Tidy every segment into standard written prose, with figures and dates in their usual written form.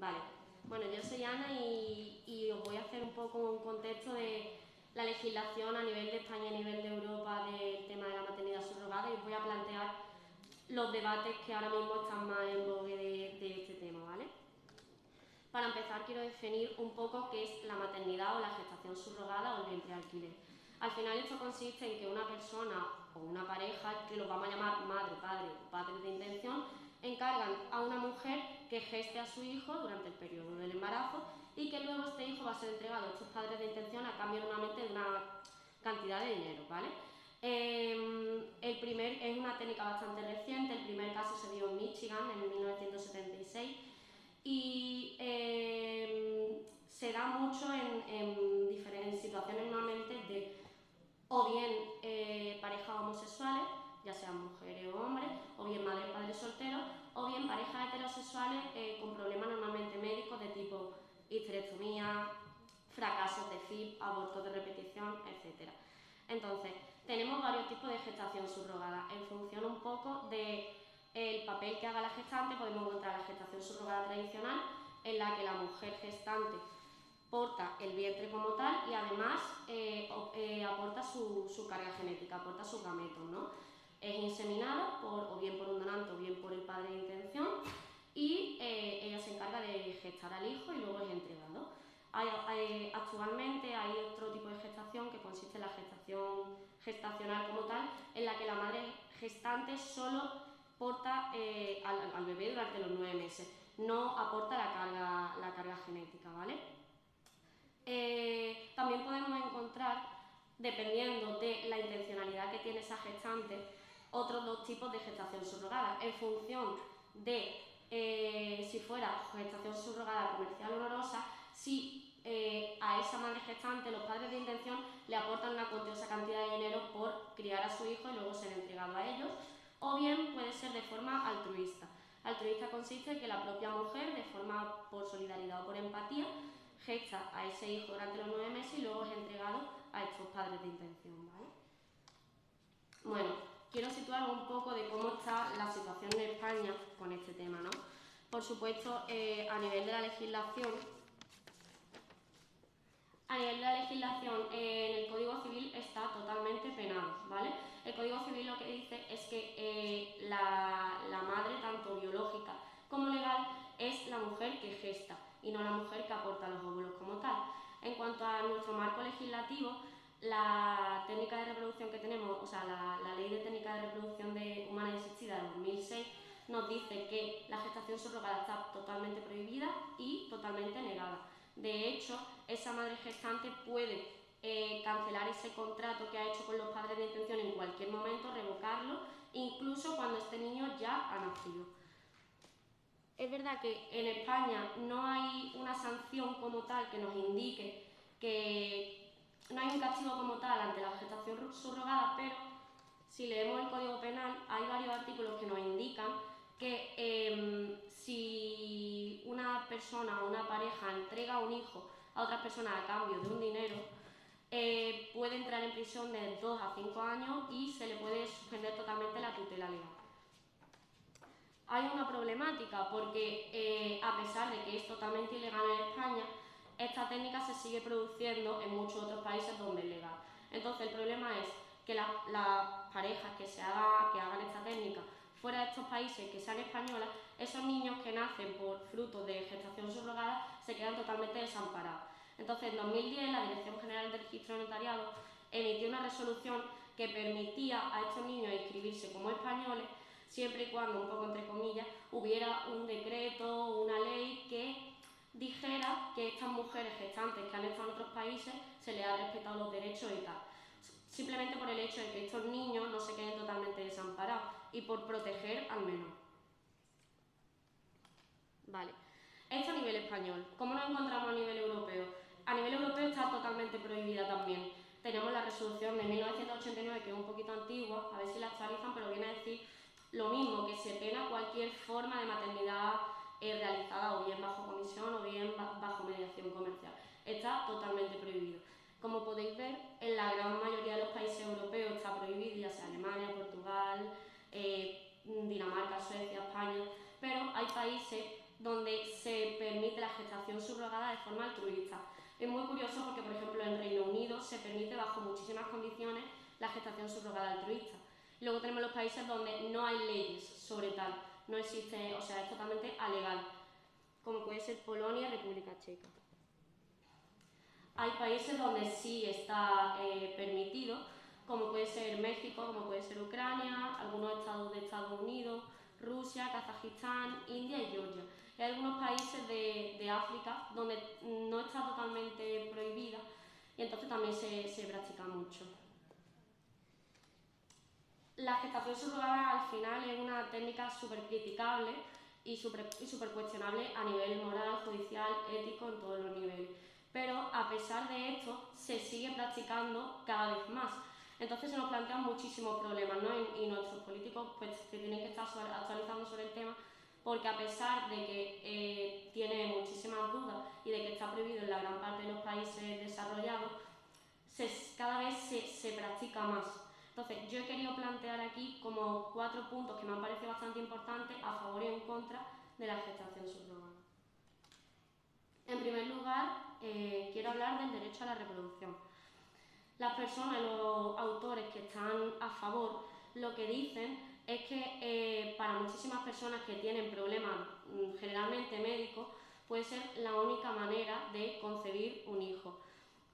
Vale, bueno, yo soy Ana y os voy a hacer un poco un contexto de la legislación a nivel de España y a nivel de Europa del tema de la maternidad subrogada y os voy a plantear los debates que ahora mismo están más en vogue de este tema, ¿vale? Para empezar, quiero definir un poco qué es la maternidad o la gestación subrogada o el vientre de alquiler. Al final esto consiste en que una persona o una pareja, que los vamos a llamar madre, padre o padres de intención, encargan a una mujer que geste a su hijo durante el periodo del embarazo y que luego este hijo va a ser entregado a estos padres de intención a cambio normalmente de una cantidad de dinero, ¿vale? Es una técnica bastante reciente, el primer caso se dio en Michigan en 1976 y se da mucho en diferentes situaciones normalmente de o bien parejas homosexuales, ya sean mujeres o hombres, o bien madres y padres solteros, o bien parejas heterosexuales con problemas normalmente médicos de tipo histerectomía, fracasos de FIV, abortos de repetición, etc. Entonces, tenemos varios tipos de gestación subrogada. En función un poco del papel que haga la gestante, podemos encontrar la gestación subrogada tradicional, en la que la mujer gestante porta el vientre como tal y además aporta su carga genética, aporta sus gametos, ¿no? Es inseminada o bien por un donante o bien por el padre de intención y ella se encarga de gestar al hijo y luego es entregado. Actualmente hay otro tipo de gestación que consiste en la gestación gestacional como tal, en la que la madre gestante solo porta al bebé durante los 9 meses, no aporta la carga genética, ¿vale? También podemos encontrar, dependiendo de la intencionalidad que tiene esa gestante, otros dos tipos de gestación subrogada, en función de si fuera gestación subrogada comercial o dolorosa, si a esa madre gestante los padres de intención le aportan una cuantiosa cantidad de dinero por criar a su hijo y luego ser entregado a ellos, o bien puede ser de forma altruista. Altruista consiste en que la propia mujer, de forma por solidaridad o por empatía, gesta a ese hijo durante los 9 meses y luego es entregado a estos padres de intención, ¿vale? Bueno, quiero situar un poco de cómo está la situación de España con este tema, ¿no? Por supuesto, a nivel de la legislación, en el Código Civil está totalmente penado, ¿vale? El Código Civil lo que dice es que la madre, tanto biológica como legal, es la mujer que gesta y no la mujer que aporta los óvulos como tal. En cuanto a nuestro marco legislativo, la técnica de reproducción que tenemos, o sea, la Ley de Técnica de Reproducción Humana y Asistida de 2006, nos dice que la gestación subrogada está totalmente prohibida y totalmente negada. De hecho, esa madre gestante puede cancelar ese contrato que ha hecho con los padres de intención en cualquier momento, revocarlo, incluso cuando este niño ya ha nacido. Es verdad que en España no hay una sanción como tal que nos indique que no hay un castigo como tal ante la gestación subrogada, pero si leemos el Código Penal hay varios artículos que nos indican que si una persona o una pareja entrega un hijo a otras personas a cambio de un dinero, puede entrar en prisión de 2 a 5 años y se le puede suspender totalmente la tutela legal. Hay una problemática porque a pesar de que es totalmente ilegal en España, esta técnica se sigue produciendo en muchos otros países donde es legal. Entonces el problema es que las parejas que hagan esta técnica fuera de estos países, que sean españolas, esos niños que nacen por fruto de gestación subrogada se quedan totalmente desamparados. Entonces en 2010 la Dirección General del Registro de Notariado emitió una resolución que permitía a estos niños inscribirse como españoles siempre y cuando, un poco entre comillas, hubiera un decreto o una ley que dijera que estas mujeres gestantes que han estado en otros países se les ha respetado los derechos y tal. Simplemente por el hecho de que estos niños no se queden totalmente desamparados y por proteger al menor. Vale. Esto a nivel español. ¿Cómo nos encontramos a nivel europeo? A nivel europeo está totalmente prohibida también. Tenemos la resolución de 1989, que es un poquito antigua, a ver si la actualizan, pero viene a decir lo mismo, que se pena cualquier forma de maternidad realizada o bien bajo comisión o bien bajo mediación comercial. Está totalmente prohibido. Como podéis ver, en la gran mayoría de los países europeos está prohibido, ya sea Alemania, Portugal, Dinamarca, Suecia, España, pero hay países donde se permite gestación subrogada de forma altruista. Es muy curioso porque, por ejemplo, en Reino Unido se permite bajo muchísimas condiciones la gestación subrogada altruista. Luego tenemos los países donde no hay leyes sobre tal, no existe, o sea, es totalmente alegal, como puede ser Polonia y República Checa. Hay países donde sí está permitido, como puede ser México, como puede ser Ucrania, algunos estados de Estados Unidos, Rusia, Kazajistán, India y Georgia. Y hay algunos países de África donde no está totalmente prohibida y entonces también se practica mucho. La gestación subrogada al final es una técnica súper criticable y súper cuestionable a nivel moral, judicial, ético, en todos los niveles. Pero a pesar de esto, se sigue practicando cada vez más. Entonces se nos plantean muchísimos problemas, ¿no? Y nuestros políticos pues, que tienen que estar actualizando sobre el tema, porque a pesar de que tiene muchísimas dudas y de que está prohibido en la gran parte de los países desarrollados, cada vez se practica más. Entonces, yo he querido plantear aquí como 4 puntos que me han parecido bastante importantes a favor y en contra de la gestación subrogada. En primer lugar, quiero hablar del derecho a la reproducción. Las personas, los autores que están a favor, lo que dicen es que para muchísimas personas que tienen problemas generalmente médicos, puede ser la única manera de concebir un hijo.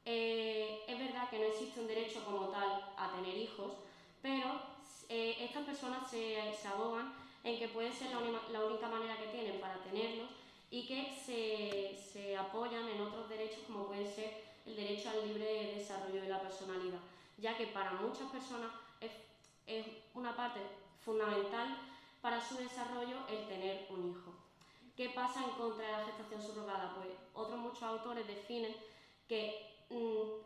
Es verdad que no existe un derecho como tal a tener hijos, pero estas personas se abogan en que puede ser la única manera que tienen para tenerlos y que se apoyan en otros derechos como puede ser el derecho al libre desarrollo de la personalidad, ya que para muchas personas es una parte fundamental para su desarrollo el tener un hijo. ¿Qué pasa en contra de la gestación subrogada? Pues otros muchos autores definen que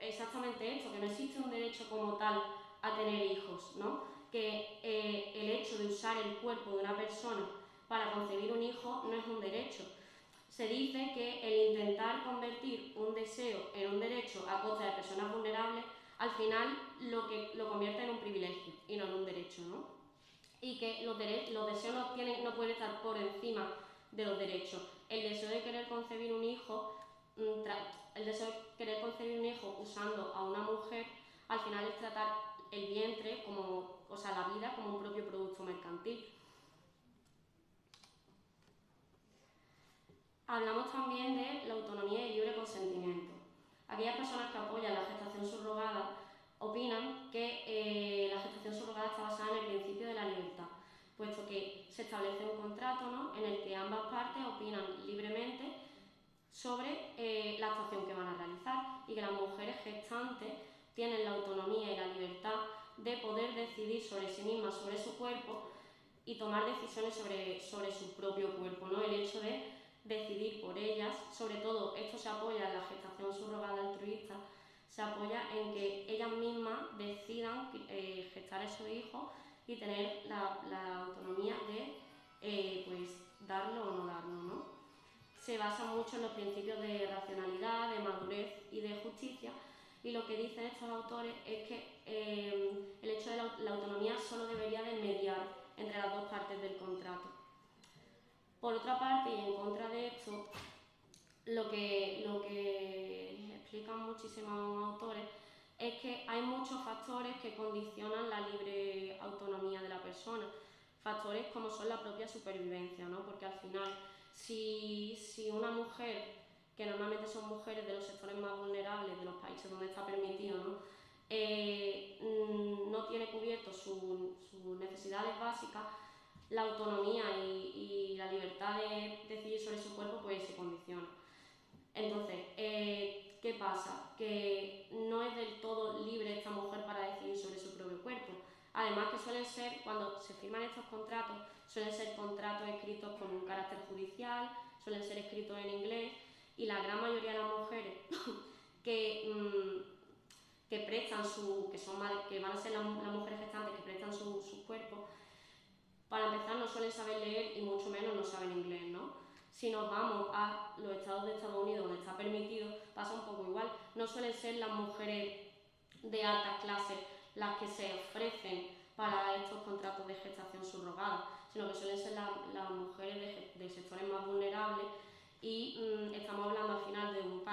exactamente esto, que no existe un derecho como tal a tener hijos, ¿no? Que el hecho de usar el cuerpo de una persona para concebir un hijo no es un derecho. Se dice que el intentar convertir un deseo en un derecho a costa de personas vulnerables, al final lo convierte en un privilegio y no en un derecho, ¿no? Y que los deseos no pueden estar por encima de los derechos. El deseo de querer concebir un hijo usando a una mujer, al final es tratar el vientre, la vida, como un propio producto mercantil. Hablamos también de la autonomía y el libre consentimiento. Aquellas personas que apoyan la gestación subrogada opinan que la gestación subrogada está basada en el principio de la libertad, puesto que se establece un contrato, ¿no?, en el que ambas partes opinan libremente sobre la actuación que van a realizar y que las mujeres gestantes tienen la autonomía y la libertad de poder decidir sobre sí mismas, sobre su cuerpo y tomar decisiones sobre su propio cuerpo, ¿no? El hecho de decidir por ellas, sobre todo esto se apoya en la gestación subrogada altruista, se apoya en que ellas mismas decidan gestar a esos hijos y tener la autonomía de pues darlo o no darlo, ¿no? Se basa mucho en los principios de racionalidad, de madurez y de justicia, y lo que dicen estos autores es que el hecho de la autonomía solo debería de mediar entre las dos partes del contrato. Por otra parte, y en contra de esto, lo que explican muchísimos autores es que hay muchos factores que condicionan la libre autonomía de la persona, factores como son la propia supervivencia, ¿no? Porque al final, si una mujer, que normalmente son mujeres de los sectores más vulnerables de los países donde está permitido, ¿no?, no tiene cubierto sus necesidades básicas, la autonomía y la libertad de decidir sobre su cuerpo pues se condiciona. Entonces, ¿qué pasa? Que no es del todo libre esta mujer para decidir sobre su propio cuerpo. Además que suelen ser, cuando se firman estos contratos, suelen ser contratos escritos con un carácter judicial, suelen ser escritos en inglés, y la gran mayoría de las mujeres que prestan que van a ser las mujeres gestantes que prestan su cuerpo, para empezar no suelen saber leer y mucho menos no saben inglés, ¿no? Si nos vamos a los estados de Estados Unidos donde está permitido, pasa un poco igual. No suelen ser las mujeres de altas clases las que se ofrecen para estos contratos de gestación subrogada, sino que suelen ser las mujeres de sectores más vulnerables y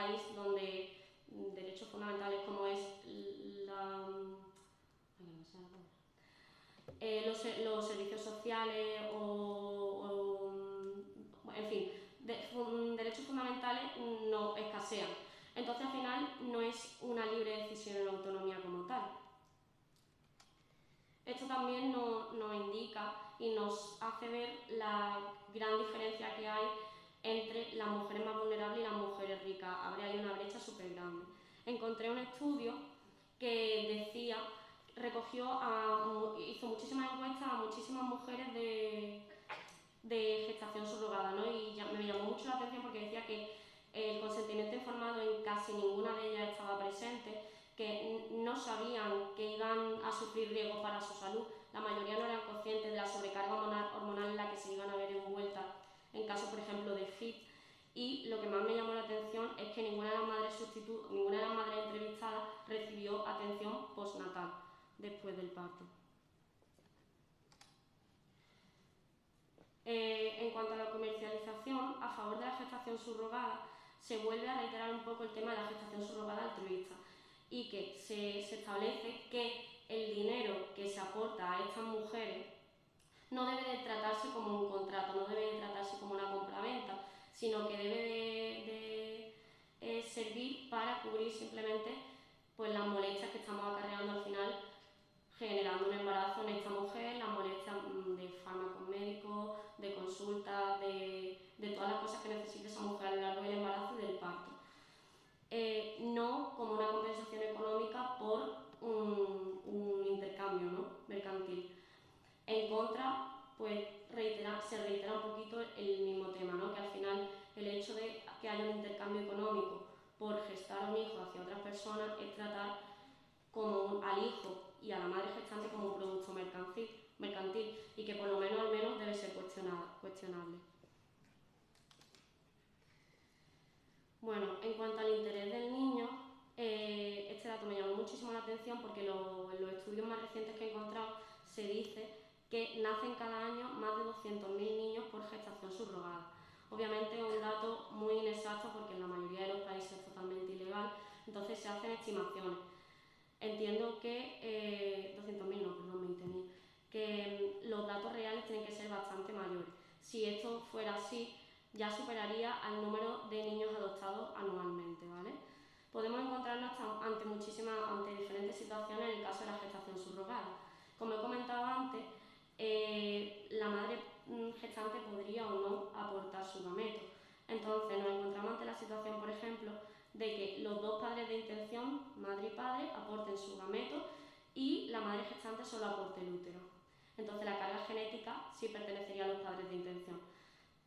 país donde derechos fundamentales como es los servicios sociales en fin, derechos fundamentales no escasean. Entonces al final no es una libre decisión en la autonomía como tal. Esto también nos indica y nos hace ver la gran diferencia que hay entre las mujeres más vulnerables y las mujeres ricas. Habría ahí una brecha súper grande. Encontré un estudio que decía, hizo muchísimas encuestas a muchísimas mujeres de gestación subrogada, ¿no? Y me llamó mucho la atención porque decía que el consentimiento informado en casi ninguna de ellas estaba presente, que no sabían que iban a sufrir riesgo para su salud. La mayoría no eran conscientes de la sobrecarga hormonal en la que se iban a ver envueltas en caso, por ejemplo, de FIT. Y lo que más me llamó la atención es que ninguna de las madres entrevistadas recibió atención postnatal después del parto. En cuanto a la comercialización, a favor de la gestación subrogada, se vuelve a reiterar un poco el tema de la gestación subrogada altruista y que se establece que el dinero que se aporta a estas mujeres no debe de tratarse como un contrato, no debe de tratarse como una compraventa, sino que debe de servir para cubrir simplemente pues, las molestias que estamos acarreando al final generando un embarazo en esta mujer, las molestias de fármacos médicos, de consultas, de todas las cosas que necesite esa mujer a lo largo del embarazo y del parto. No como una compensación económica por un intercambio, ¿no?, mercantil. En contra, pues se reitera un poquito el mismo tema, ¿no?, que al final el hecho de que haya un intercambio económico por gestar un hijo hacia otras personas es tratar como al hijo y a la madre gestante como un producto mercantil y que por lo menos al menos debe ser cuestionable. Bueno, en cuanto al interés del niño, este dato me llamó muchísimo la atención porque en los estudios más recientes que he encontrado se dice que nacen cada año más de 200.000 niños por gestación subrogada. Obviamente es un dato muy inexacto porque en la mayoría de los países es totalmente ilegal, entonces se hacen estimaciones. Entiendo que 200.000 no, perdón, 20.000, que los datos reales tienen que ser bastante mayores. Si esto fuera así, ya superaría al número de niños adoptados anualmente, ¿vale? Podemos encontrarnos ante diferentes situaciones en el caso de la gestación subrogada. Como he comentado antes, la madre gestante podría o no aportar su gameto. Entonces nos encontramos ante la situación, por ejemplo, de que los dos padres de intención, madre y padre, aporten su gameto y la madre gestante solo aporte el útero. Entonces la carga genética sí pertenecería a los padres de intención.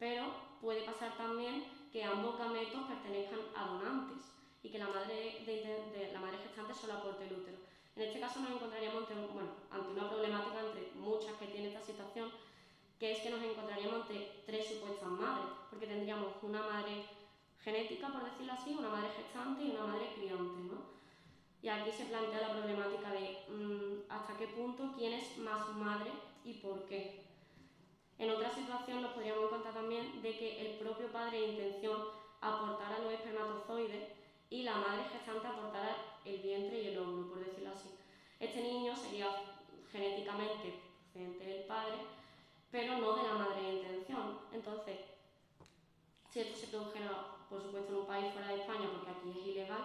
Pero puede pasar también que ambos gametos pertenezcan a donantes y que la madre gestante solo aporte el útero. En este caso nos encontraríamos ante una problemática entre muchas que tiene esta situación, que es que nos encontraríamos ante tres supuestas madres, porque tendríamos una madre genética, por decirlo así, una madre gestante y una madre criante, ¿no? Y aquí se plantea la problemática de hasta qué punto quién es más madre y por qué. En otra situación nos podríamos encontrar también de que el propio padre de intención aportara los espermatozoides y la madre gestante aportara el vientre y el óvulo, por decirlo así. Este niño sería genéticamente procedente del padre, pero no de la madre de intención. Entonces, si esto se produjera, por supuesto, en un país fuera de España, porque aquí es ilegal,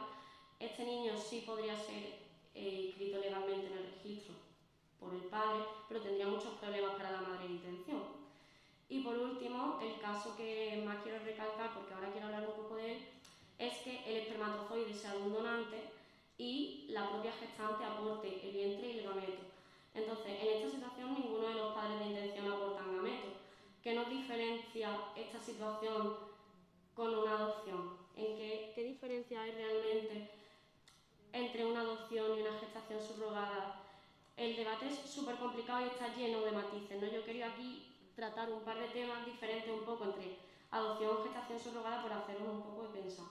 este niño sí podría ser inscrito legalmente en el registro por el padre, pero tendría muchos problemas para la madre de intención. Y por último, el caso que más quiero recalcar, porque ahora quiero hablar un poco de él, es que el espermatozoide sea de un donante y la propia gestante aporte el vientre y el gameto. Entonces, en esta situación ninguno de los padres de intención aportan gameto. ¿Qué nos diferencia esta situación con una adopción? ¿En qué diferencia hay realmente entre una adopción y una gestación subrogada? El debate es súper complicado y está lleno de matices, ¿no? Yo quería aquí tratar un par de temas diferentes un poco entre adopción y gestación subrogada por haceros un poco de pensar.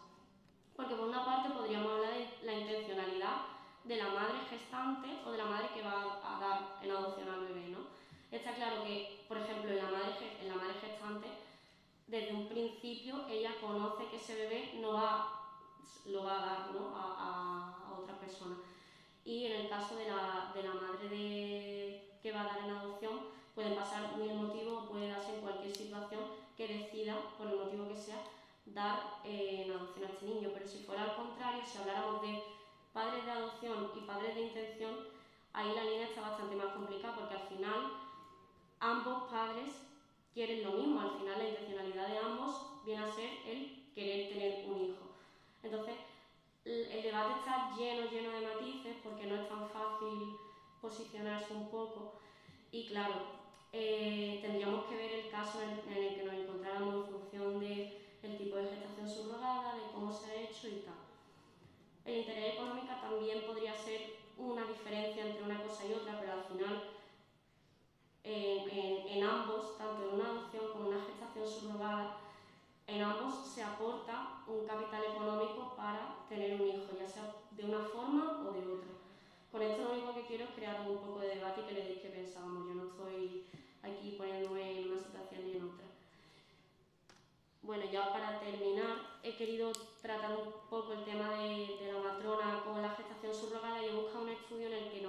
Porque por una parte podríamos hablar de la intencionalidad de la madre gestante o de la madre que va a dar en adopción al bebé, ¿no? Está claro que, por ejemplo, en la madre gestante, desde un principio ella conoce que ese bebé no va a lo va a dar, ¿no?, a otra persona. Y en el caso de la madre que va a dar en adopción, pueden pasar mil motivos, puede darse en cualquier situación que decida, por el motivo que sea, dar en adopción a este niño. Pero si fuera al contrario, si habláramos de padres de adopción y padres de intención, ahí la línea está bastante más complicada, porque al final ambos padres quieren lo mismo. Al final la intencionalidad de ambos viene a ser el querer tener un hijo. Entonces, el debate está lleno de matices, porque no es tan fácil posicionarse un poco. Y claro, tendríamos que ver el caso en el que nos encontráramos en función del tipo de gestación subrogada, de cómo se ha hecho y tal. El interés económico también podría ser una diferencia entre una cosa y otra, pero al final en ambos, tanto en una adopción como en una gestación subrogada, en ambos se aporta un capital económico para tener un hijo, ya sea de una forma o de otra. Con esto lo único que quiero es crear un poco de debate y que le deis que pensábamos. Yo no estoy aquí poniéndome en una situación ni en otra. Bueno, ya para terminar, he querido tratar un poco el tema de la matrona con la gestación subrogada y he buscado un estudio en el que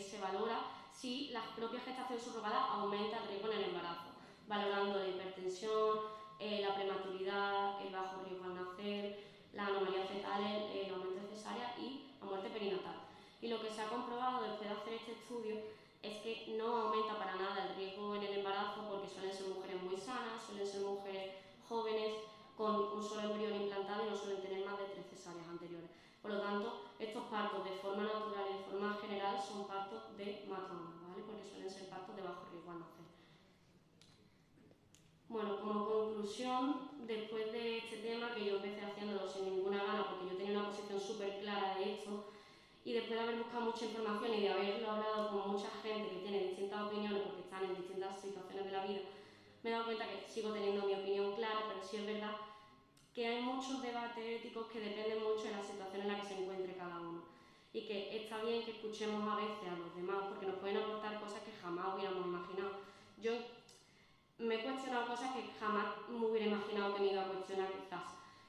se valora si la propia gestación subrogada aumenta el riesgo en el embarazo, valorando la hipertensión, la prematuridad, el bajo riesgo al nacer, las anomalías fetales, el aumento de cesárea y la muerte perinatal. Y lo que se ha comprobado después de hacer este estudio es que no aumenta para nada el riesgo en el embarazo, porque suelen ser mujeres muy sanas, suelen ser mujeres jóvenes con un solo embrión implantado y no suelen tener más de 3 cesáreas anteriores. Por lo tanto, estos partos de forma natural y de forma general son partos de matrona, ¿vale?, porque suelen ser partos de bajo riesgo al nacer. Bueno, como conclusión, después de este tema, que yo empecé haciéndolo sin ninguna gana porque yo tenía una posición súper clara de esto, y después de haber buscado mucha información y de haberlo hablado con mucha gente que tiene distintas opiniones porque están en distintas situaciones de la vida, me he dado cuenta que sigo teniendo mi opinión clara, pero sí es verdad que hay muchos debates éticos que dependen mucho de la situación en la que se encuentre cada uno. Y que está bien que escuchemos a veces a los demás, porque nos pueden aportar cosas que jamás hubiéramos imaginado. Yo me he cuestionado cosas que jamás me hubiera imaginado que me iba a cuestionar quizás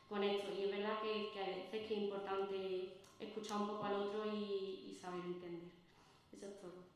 con esto, y es verdad que hay veces que es importante escuchar un poco al otro y saber entender. Eso es todo.